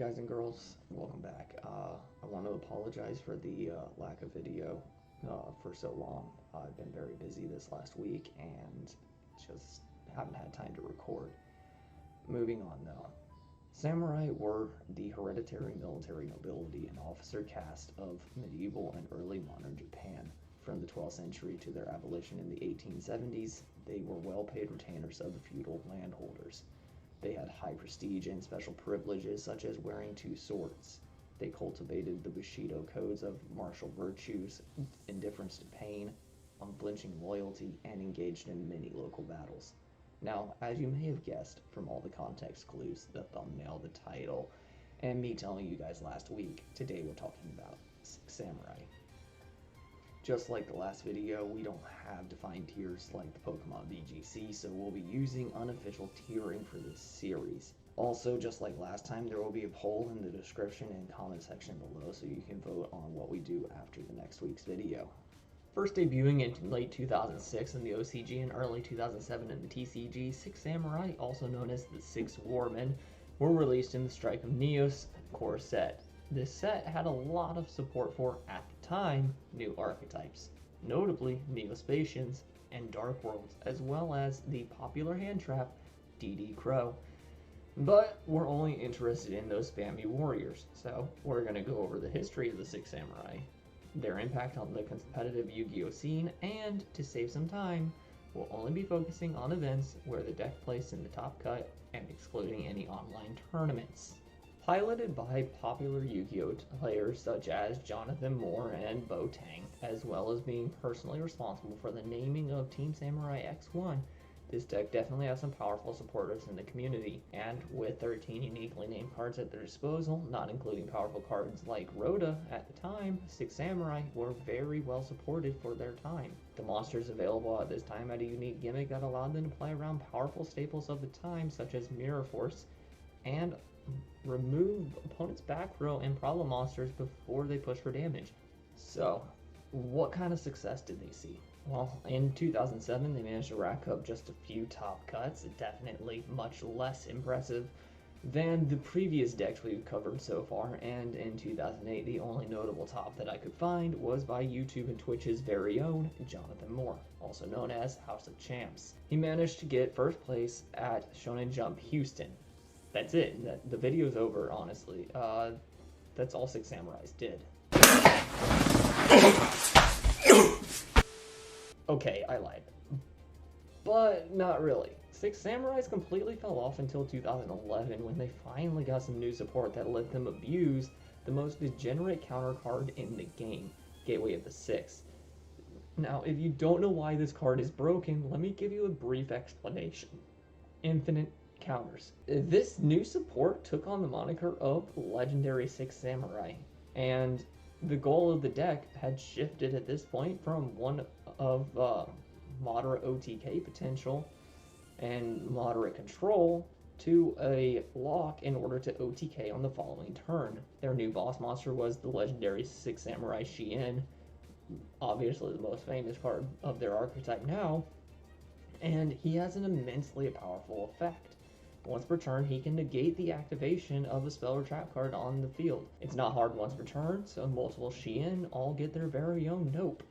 guys and girls, welcome back. I want to apologize for the lack of video for so long. I've been very busy this last week and just haven't had time to record. Moving on though. Samurai were the hereditary military nobility and officer caste of medieval and early modern Japan. From the 12th century to their abolition in the 1870s, they were well-paid retainers of the feudal landholders. They had high prestige and special privileges such as wearing two swords. They cultivated the Bushido codes of martial virtues, indifference to pain, unflinching loyalty, and engaged in many local battles. Now, as you may have guessed from all the context clues, the thumbnail, the title, and me telling you guys last week, today we're talking about Six Samurai. Just like the last video, we don't have defined tiers like the Pokemon VGC, so we'll be using unofficial tiering for this series. Also, just like last time, there will be a poll in the description and comment section below so you can vote on what we do after the next week's video. First debuting in late 2006 in the OCG and early 2007 in the TCG, Six Samurai, also known as the Six Warmen, were released in the Strike of Neos core set. This set had a lot of support for, at the time, new archetypes, notably Neospatians and Dark Worlds, as well as the popular hand trap DD Crow. But we're only interested in those spammy warriors, so we're going to go over the history of the Six Samurai, their impact on the competitive Yu-Gi-Oh scene, and, to save some time, we'll only be focusing on events where the deck placed in the top cut and excluding any online tournaments. Piloted by popular Yu-Gi-Oh players such as Jonathan Moore and Bo Tang, as well as being personally responsible for the naming of Team Samurai X1, this deck definitely has some powerful supporters in the community, and with 13 uniquely named cards at their disposal, not including powerful cards like Rhoda at the time, Six Samurai were very well supported for their time. The monsters available at this time had a unique gimmick that allowed them to play around powerful staples of the time such as Mirror Force, and remove opponents' back row and problem monsters before they push for damage. So, what kind of success did they see? Well, in 2007 they managed to rack up just a few top cuts, definitely much less impressive than the previous decks we've covered so far, and in 2008 the only notable top that I could find was by YouTube and Twitch's very own Jonathan Moore, also known as House of Champs. He managed to get first place at Shonen Jump Houston. That's it. The video's over, honestly. That's all Six Samurais did. Okay, I lied. But not really. Six Samurais completely fell off until 2011 when they finally got some new support that let them abuse the most degenerate counter card in the game, Gateway of the Six. Now, if you don't know why this card is broken, let me give you a brief explanation. Infinite counters. This new support took on the moniker of Legendary Six Samurai, and the goal of the deck had shifted at this point from one of moderate OTK potential and moderate control to a lock in order to OTK on the following turn. Their new boss monster was the Legendary Six Samurai Shien, obviously the most famous card of their archetype now, and he has an immensely powerful effect. Once per turn, he can negate the activation of a spell or trap card on the field. It's not hard once per turn, so multiple Shien all get their very own Nope.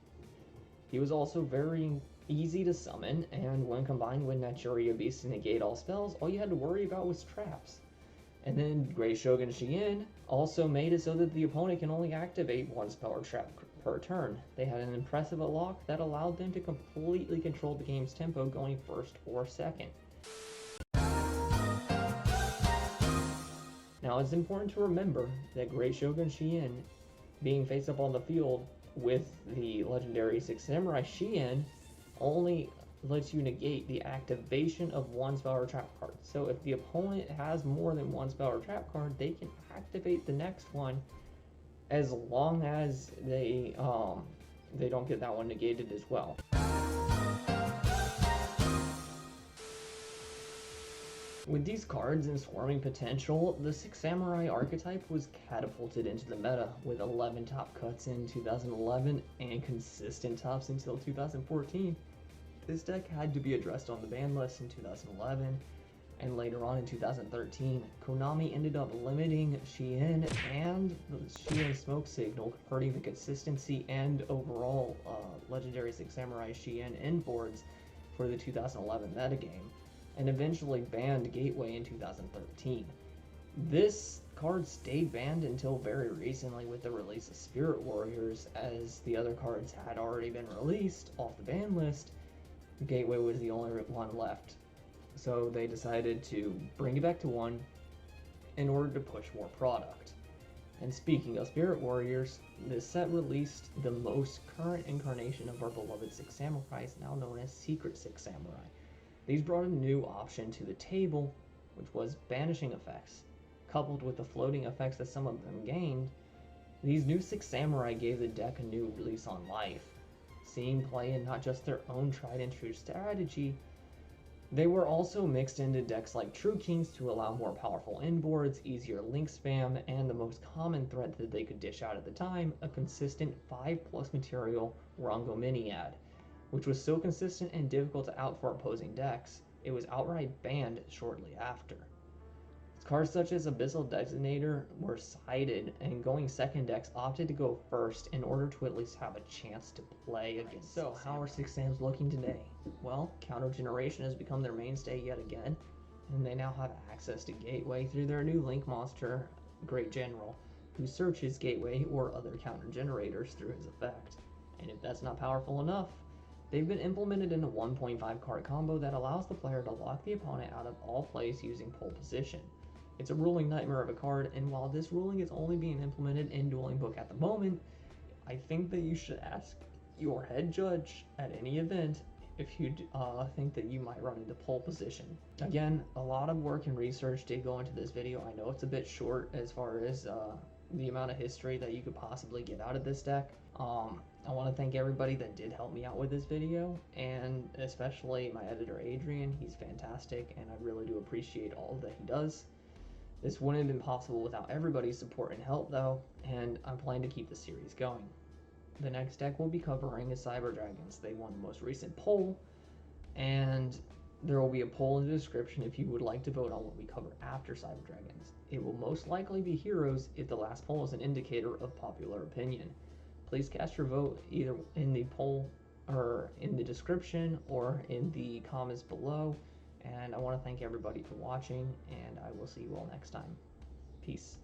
He was also very easy to summon, and when combined with Naturia Beast to negate all spells, all you had to worry about was traps. And then Great Shogun Shien also made it so that the opponent can only activate one spell or trap per turn. They had an impressive lock that allowed them to completely control the game's tempo going first or second. Now, it's important to remember that Great Shogun Shien, being face up on the field with the Legendary Six Samurai Shien, only lets you negate the activation of one spell or trap card. So if the opponent has more than one spell or trap card, they can activate the next one as long as they don't get that one negated as well. With these cards and swarming potential, the Six Samurai archetype was catapulted into the meta with 11 top cuts in 2011 and consistent tops until 2014. This deck had to be addressed on the ban list in 2011, And later on in 2013, Konami ended up limiting Shien and the Shien Smoke Signal, hurting the consistency and overall Legendary Six Samurai Shien inboards for the 2011 metagame, and eventually banned Gateway in 2013. This card stayed banned until very recently with the release of Spirit Warriors, as the other cards had already been released off the ban list. Gateway was the only one left. So they decided to bring it back to 1 in order to push more product. And speaking of Spirit Warriors, this set released the most current incarnation of our beloved Six Samurais, now known as Secret Six Samurai. These brought a new option to the table, which was banishing effects. Coupled with the floating effects that some of them gained, these new Six Samurai gave the deck a new lease on life. Seeing play in not just their own tried and true strategy, they were also mixed into decks like True Kings to allow more powerful inboards, easier link spam, and the most common threat that they could dish out at the time, a consistent 5+ material Rongo Miniad, which was so consistent and difficult to out for opposing decks, it was outright banned shortly after. Cards such as Abyssal Designator were cited, and going second decks opted to go first in order to at least have a chance to play against. So, how are Six Sams looking today? Well, Counter Generation has become their mainstay yet again, and they now have access to Gateway through their new Link monster, Great General, who searches Gateway or other counter generators through his effect. And if that's not powerful enough, they've been implemented in a 1.5 card combo that allows the player to lock the opponent out of all plays using pole position. It's a ruling nightmare of a card, and while this ruling is only being implemented in Dueling Book at the moment, I think that you should ask your head judge at any event if you think that you might run into pole position. Again, a lot of work and research did go into this video. I know it's a bit short as far as the amount of history that you could possibly get out of this deck. I want to thank everybody that did help me out with this video, and especially my editor Adrian. He's fantastic, and I really do appreciate all that he does. This wouldn't have been possible without everybody's support and help though, and I'm planning to keep the series going. The next deck we'll be covering is Cyber Dragons. They won the most recent poll, and there will be a poll in the description if you would like to vote on what we cover after Cyber Dragons. It will most likely be Heroes if the last poll is an indicator of popular opinion. Please cast your vote either in the poll or in the description or in the comments below. And I want to thank everybody for watching, and I will see you all next time. Peace.